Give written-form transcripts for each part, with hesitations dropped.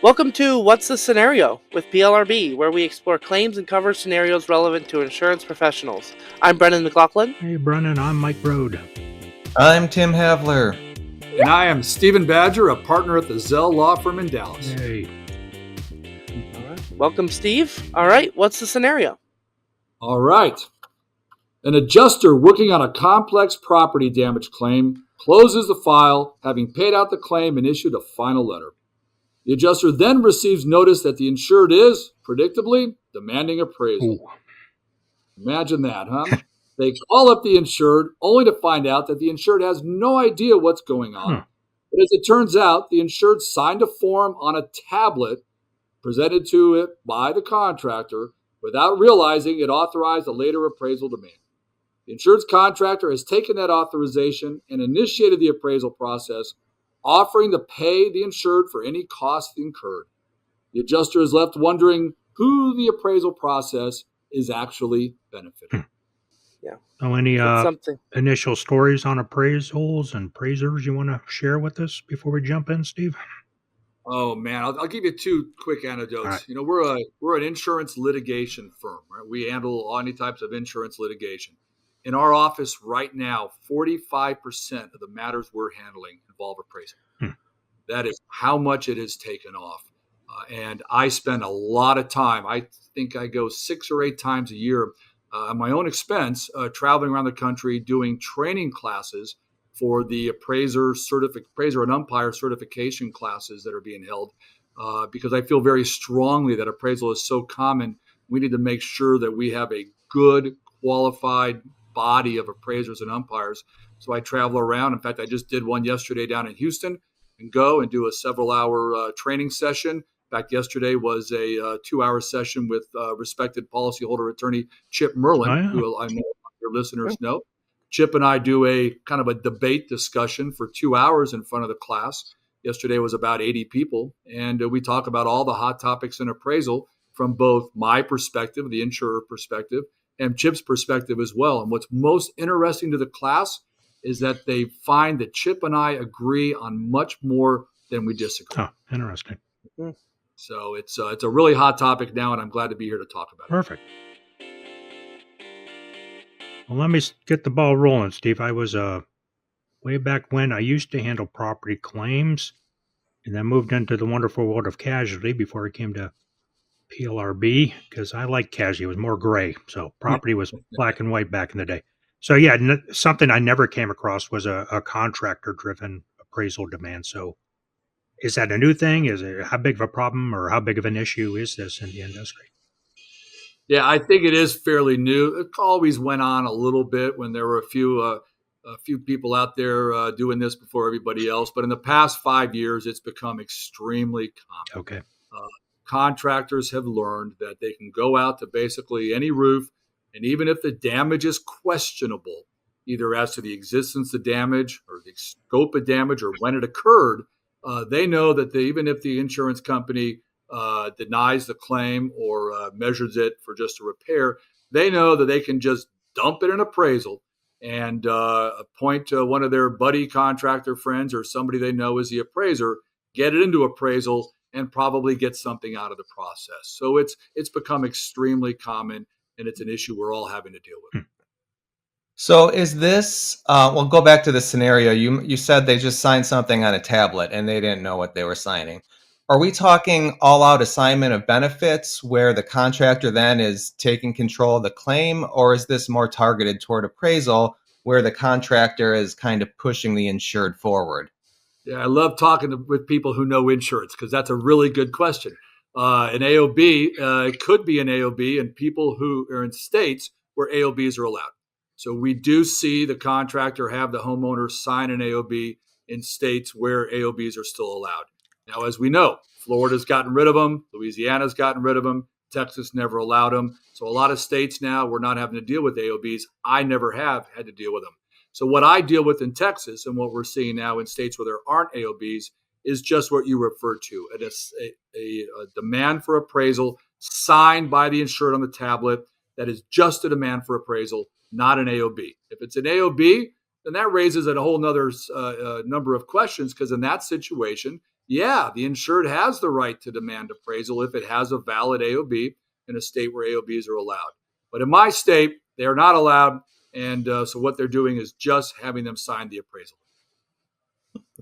Welcome to What's the Scenario with PLRB, where we explore claims and cover scenarios relevant to insurance professionals. I'm Brendan McLaughlin. Hey, Brennan, I'm Mike Broad. I'm Tim Havler. And I am Stephen Badger, a partner at the Zell Law Firm in Dallas. Hey. All right. Welcome, Steve. All right, what's the scenario? All right. An adjuster working on a complex property damage claim closes the file, having paid out the claim and issued a final letter. The adjuster then receives notice that the insured is, predictably, demanding appraisal. Ooh. Imagine that, huh? They call up the insured only to find out that the insured has no idea what's going on. But as it turns out, the insured signed a form on a tablet presented to it by the contractor without realizing it authorized a later appraisal demand. The insured's contractor has taken that authorization and initiated the appraisal process, offering to pay the insured for any costs incurred. The adjuster is left wondering who the appraisal process is actually benefiting. Yeah. Oh, any Something. initial stories on appraisals and appraisers you want to share with us before we jump in, Steve? Oh man, I'll give you two quick anecdotes. Right. You know, we're an insurance litigation firm, right? We handle any types of insurance litigation. In our office right now, 45% of the matters we're handling involve appraisal. That is how much it has taken off. And I spend a lot of time. I think I go 6 or 8 times a year at my own expense, traveling around the country doing training classes for the appraiser and umpire certification classes that are being held, because I feel very strongly that appraisal is so common. We need to make sure that we have a good, qualified body of appraisers and umpires. So I travel around. In fact, I just did one yesterday down in Houston and go and do a several-hour training session. In fact, yesterday was a 2-hour session with respected policyholder attorney Chip Merlin, who I know your listeners know. Chip and I do a kind of a debate discussion for 2 hours in front of the class. Yesterday was about 80 people, and we talk about all the hot topics in appraisal from both my perspective, the insurer perspective, and Chip's perspective as well. And what's most interesting to the class is that they find that Chip and I agree on much more than we disagree. Oh, interesting. So it's a really hot topic now, and I'm glad to be here to talk about it. Perfect. Well, let me get the ball rolling, Steve. I was way back when I used to handle property claims, and then moved into the wonderful world of casualty before I came to PLRB, because I like casualty. It was more gray, so property was black and white back in the day. So yeah, something I never came across was a contractor-driven appraisal demand. So is that a new thing? Is it how big of a problem or how big of an issue is this in the industry? Yeah, I think it is fairly new. It always went on a little bit when there were a few people out there doing this before everybody else. But in the past 5 years, it's become extremely common. Okay. Contractors have learned that they can go out to basically any roof, and even if the damage is questionable, either as to the existence of damage or the scope of damage or when it occurred, they know that even if the insurance company denies the claim or measures it for just a repair, they know that they can just dump it in appraisal and appoint one of their buddy contractor friends or somebody they know as the appraiser, get it into appraisal, and probably get something out of the process. So it's become extremely common, and it's an issue we're all having to deal with. So is this, we'll go back to the scenario. You said they just signed something on a tablet and they didn't know what they were signing. Are we talking all-out assignment of benefits where the contractor then is taking control of the claim, or is this more targeted toward appraisal where the contractor is kind of pushing the insured forward? Yeah, I love talking with people who know insurance because that's a really good question. An AOB, it could be an AOB, and people who are in states where AOBs are allowed. So we do see the contractor have the homeowner sign an AOB in states where AOBs are still allowed. Now, as we know, Florida's gotten rid of them, Louisiana's gotten rid of them, Texas never allowed them. So a lot of states now we're not having to deal with AOBs. I never have had to deal with them. So what I deal with in Texas and what we're seeing now in states where there aren't AOBs is just what you referred to. It is a demand for appraisal signed by the insured on the tablet that is just a demand for appraisal, not an AOB. If it's an AOB, then that raises a whole nother number of questions, because in that situation, yeah, the insured has the right to demand appraisal if it has a valid AOB in a state where AOBs are allowed. But in my state, they are not allowed. And so what they're doing is just having them sign the appraisal.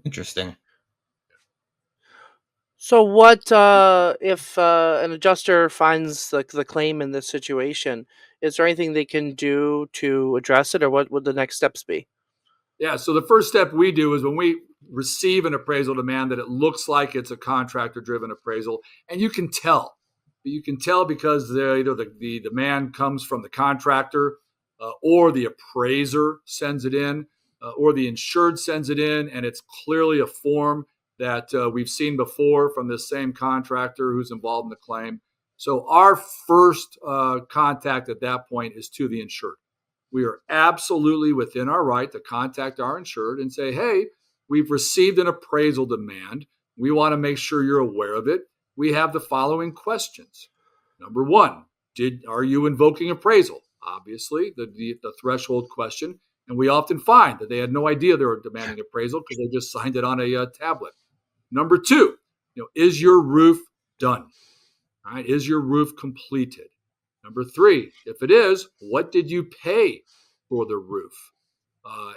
Interesting. So what if an adjuster finds the claim in this situation? Is there anything they can do to address it, or what would the next steps be? Yeah. So the first step we do is when we receive an appraisal demand that it looks like it's a contractor driven appraisal, and you can tell. You can tell because the demand comes from the contractor, or the appraiser sends it in, or the insured sends it in, and it's clearly a form that we've seen before from this same contractor who's involved in the claim. So our first contact at that point is to the insured. We are absolutely within our right to contact our insured and say, hey, we've received an appraisal demand. We want to make sure you're aware of it. We have the following questions. Number one, are you invoking appraisal? Obviously, the threshold question. And we often find that they had no idea they were demanding appraisal because they just signed it on a tablet. Number two, is your roof done? All right, is your roof completed? Number three, if it is, what did you pay for the roof?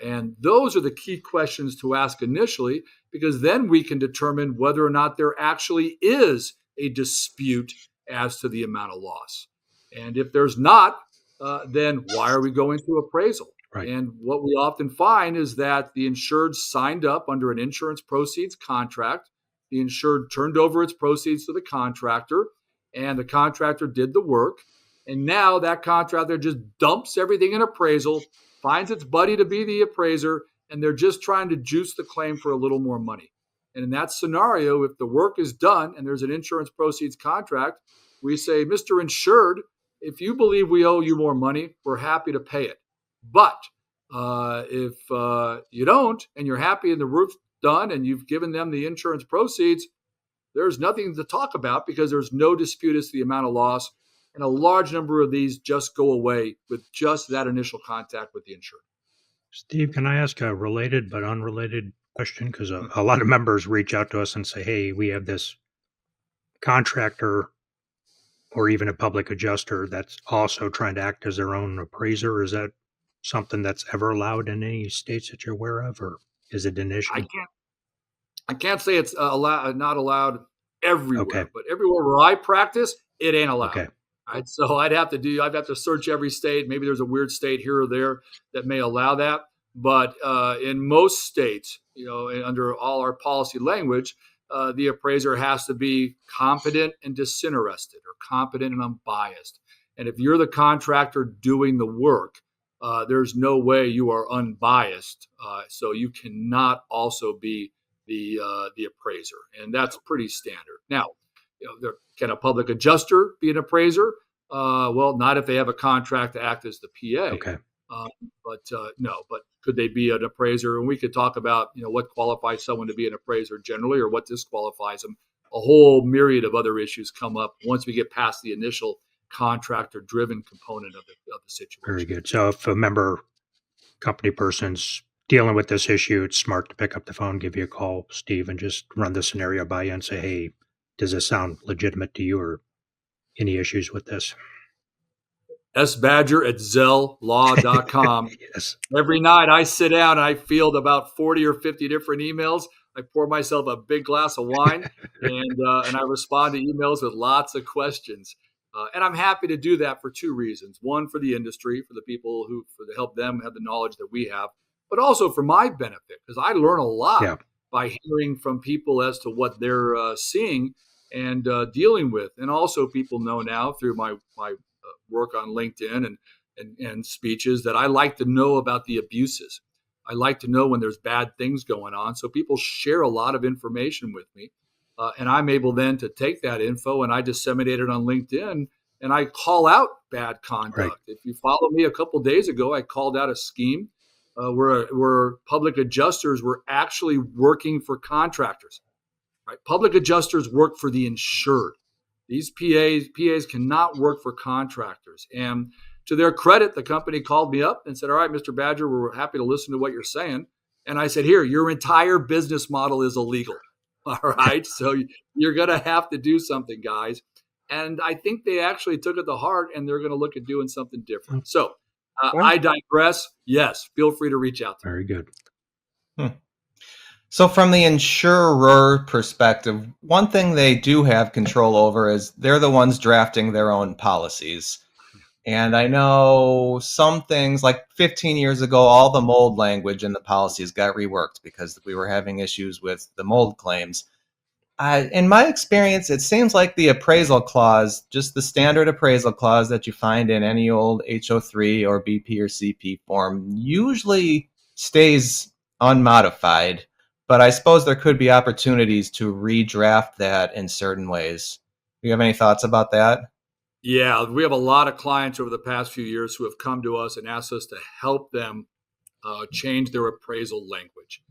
And those are the key questions to ask initially, because then we can determine whether or not there actually is a dispute as to the amount of loss. And if there's not, then why are we going to appraisal? Right. And what we often find is that the insured signed up under an insurance proceeds contract. The insured turned over its proceeds to the contractor, and the contractor did the work. And now that contractor just dumps everything in appraisal, finds its buddy to be the appraiser, and they're just trying to juice the claim for a little more money. And in that scenario, if the work is done and there's an insurance proceeds contract, we say, Mr. Insured, if you believe we owe you more money, we're happy to pay it. But if you don't and you're happy and the roof's done and you've given them the insurance proceeds, there's nothing to talk about because there's no dispute as to the amount of loss. And a large number of these just go away with just that initial contact with the insured. Steve, can I ask a related but unrelated question? Because a lot of members reach out to us and say, hey, we have this contractor or even a public adjuster that's also trying to act as their own appraiser. Is that something that's ever allowed in any states that you're aware of, or is it an issue? I can't say it's not allowed everywhere, Okay. but everywhere where I practice, it ain't allowed. Okay. Right? So I'd have to search every state. Maybe there's a weird state here or there that may allow that. But in most states, under all our policy language, the appraiser has to be competent and disinterested, or competent and unbiased. And if you're the contractor doing the work, there's no way you are unbiased. So you cannot also be the appraiser, and that's pretty standard. Now, can a public adjuster be an appraiser? Well, not if they have a contract to act as the PA. Okay. No. But could they be an appraiser? And we could talk about what qualifies someone to be an appraiser generally, or what disqualifies them. A whole myriad of other issues come up once we get past the initial contractor-driven component of the situation. Very good. So if a member company person's dealing with this issue, it's smart to pick up the phone, give you a call, Steve, and just run the scenario by you and say, hey, does this sound legitimate to you, or any issues with this? sbadger@zelllaw.com. Yes. Every night I sit down and I field about 40 or 50 different emails. I pour myself a big glass of wine and I respond to emails with lots of questions. And I'm happy to do that for two reasons. One, for the industry, for the people to help them have the knowledge that we have, but also for my benefit, because I learn a lot by hearing from people as to what they're seeing and dealing with. And also people know now through my work on LinkedIn and speeches that I like to know about the abuses. I like to know when there's bad things going on. So people share a lot of information with me. And I'm able then to take that info and I disseminate it on LinkedIn and I call out bad conduct. Right. If you follow me a couple of days ago, I called out a scheme where public adjusters were actually working for contractors. Right? Public adjusters work for the insured. These PAs cannot work for contractors. And to their credit, the company called me up and said, all right, Mr. Badger, we're happy to listen to what you're saying. And I said, here, your entire business model is illegal. All right. So you're going to have to do something, guys. And I think they actually took it to heart and they're going to look at doing something different. Oh, So Well, I digress. Yes, feel free to reach out to me. very good. So, from the insurer perspective, one thing they do have control over is they're the ones drafting their own policies. And I know some things like 15 years ago, all the mold language in the policies got reworked because we were having issues with the mold claims. In my experience, it seems like the appraisal clause, just the standard appraisal clause that you find in any old HO3 or BP or CP form, usually stays unmodified. But I suppose there could be opportunities to redraft that in certain ways. Do you have any thoughts about that? Yeah, we have a lot of clients over the past few years who have come to us and asked us to help them change their appraisal language.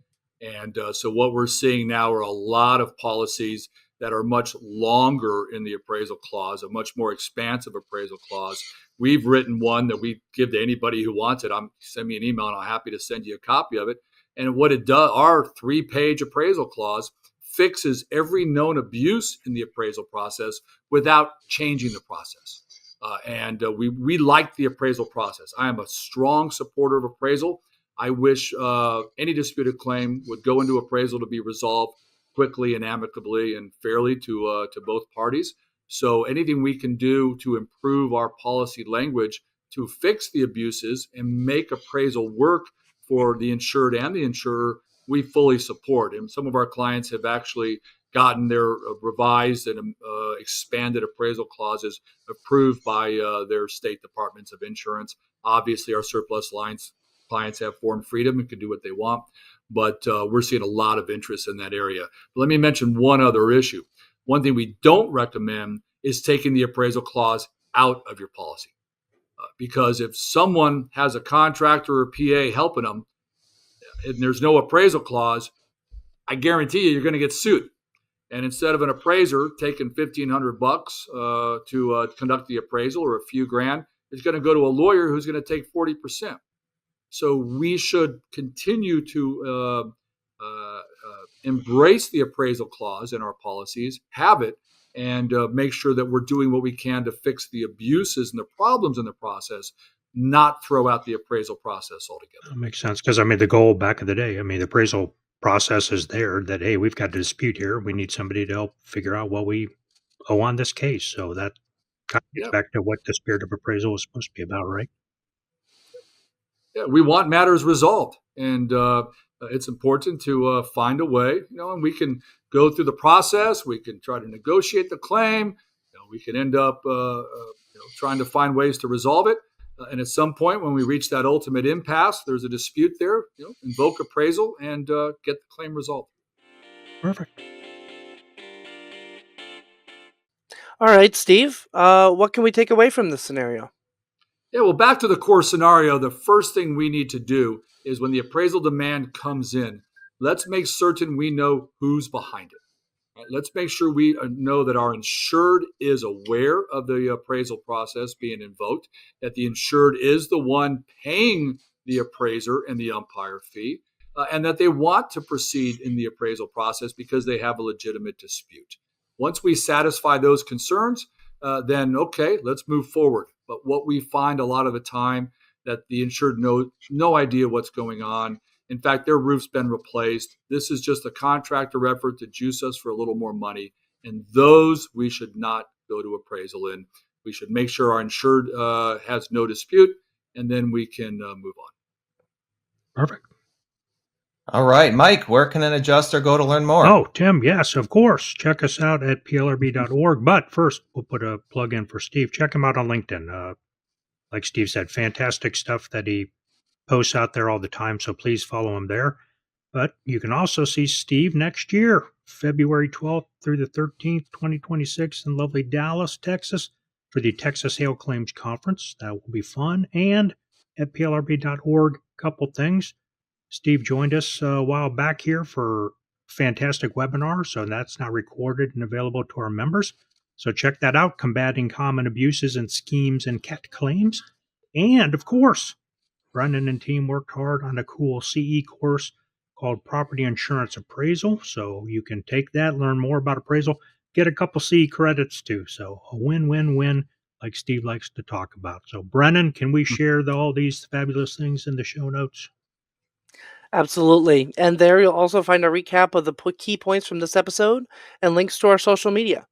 And so what we're seeing now are a lot of policies that are much longer in the appraisal clause, a much more expansive appraisal clause. We've written one that we give to anybody who wants it. Send me an email and I'm happy to send you a copy of it. And what it does, our 3-page appraisal clause fixes every known abuse in the appraisal process without changing the process. We like the appraisal process. I am a strong supporter of appraisal. I wish any disputed claim would go into appraisal to be resolved quickly and amicably and fairly to both parties. So anything we can do to improve our policy language to fix the abuses and make appraisal work for the insured and the insurer, we fully support. And some of our clients have actually gotten their revised and expanded appraisal clauses approved by their state departments of insurance. Obviously, our surplus lines clients have form freedom and can do what they want, but we're seeing a lot of interest in that area. But let me mention one other issue. One thing we don't recommend is taking the appraisal clause out of your policy. Because if someone has a contractor or PA helping them and there's no appraisal clause, I guarantee you're going to get sued. And instead of an appraiser taking $1,500 to conduct the appraisal or a few grand, it's going to go to a lawyer who's going to take 40%. So we should continue to embrace the appraisal clause in our policies, have it, and make sure that we're doing what we can to fix the abuses and the problems in the process, not throw out the appraisal process altogether. That makes sense because the goal back in the day, the appraisal process is there that, hey, we've got a dispute here. We need somebody to help figure out what we owe on this case. So that kind of gets Yep. back to what the spirit of appraisal is supposed to be about, right? Yeah, we want matters resolved, and it's important to find a way. And we can go through the process. We can try to negotiate the claim. We can end up trying to find ways to resolve it. And at some point, when we reach that ultimate impasse, there's a dispute there. Invoke appraisal and get the claim resolved. Perfect. all right, Steve. What can we take away from this scenario? Yeah, well, back to the core scenario, the first thing we need to do is when the appraisal demand comes in, let's make certain we know who's behind it. Right? Let's make sure we know that our insured is aware of the appraisal process being invoked, that the insured is the one paying the appraiser and the umpire fee, and that they want to proceed in the appraisal process because they have a legitimate dispute. Once we satisfy those concerns, then okay, let's move forward. But what we find a lot of the time that the insured knows no idea what's going on. In fact, their roof's been replaced. This is just a contractor effort to juice us for a little more money. And those we should not go to appraisal in. We should make sure our insured has no dispute, and then we can move on. Perfect. All right, Mike, where can an adjuster go to learn more? Oh, Tim, yes, of course. Check us out at plrb.org. But first, we'll put a plug in for Steve. Check him out on LinkedIn. Like Steve said, fantastic stuff that he posts out there all the time. So please follow him there. But you can also see Steve next year, February 12th through the 13th, 2026 in lovely Dallas, Texas for the Texas Hail Claims Conference. That will be fun. And at plrb.org, a couple things. Steve joined us a while back here for a fantastic webinar, so that's now recorded and available to our members. So check that out, Combating Common Abuses and Schemes and Cat Claims. And, of course, Brendan and team worked hard on a cool CE course called Property Insurance Appraisal. So you can take that, learn more about appraisal, get a couple C credits too. So a win-win-win, like Steve likes to talk about. So Brennan, can we share all these fabulous things in the show notes? Absolutely. And there you'll also find a recap of the key points from this episode and links to our social media.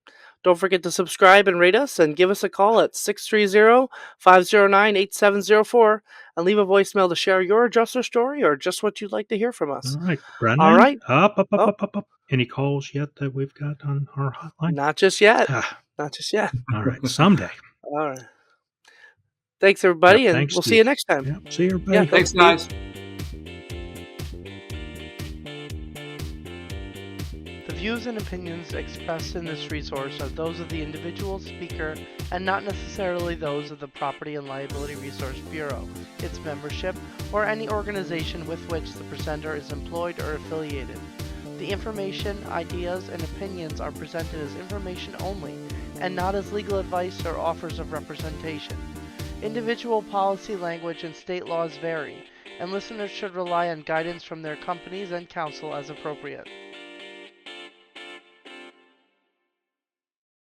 Don't forget to subscribe and rate us and give us a call at 630-509-8704 and leave a voicemail to share your adjuster story or just what you'd like to hear from us. All right, All Brennan, right. Oh, up. Any calls yet that we've got on our hotline? not just yet. Ah, Not just yet. all right, someday. All right. Thanks, Yep, everybody, and thanks, we'll see Steve. you next time. Yep, see you, everybody. Yeah, Thanks, Steve. guys. The views and opinions expressed in this resource are those of the individual speaker and not necessarily those of the Property and Liability Resource Bureau, its membership, or any organization with which the presenter is employed or affiliated. The information, ideas, and opinions are presented as information only and not as legal advice or offers of representation. Individual policy language and state laws vary, and listeners should rely on guidance from their companies and counsel as appropriate.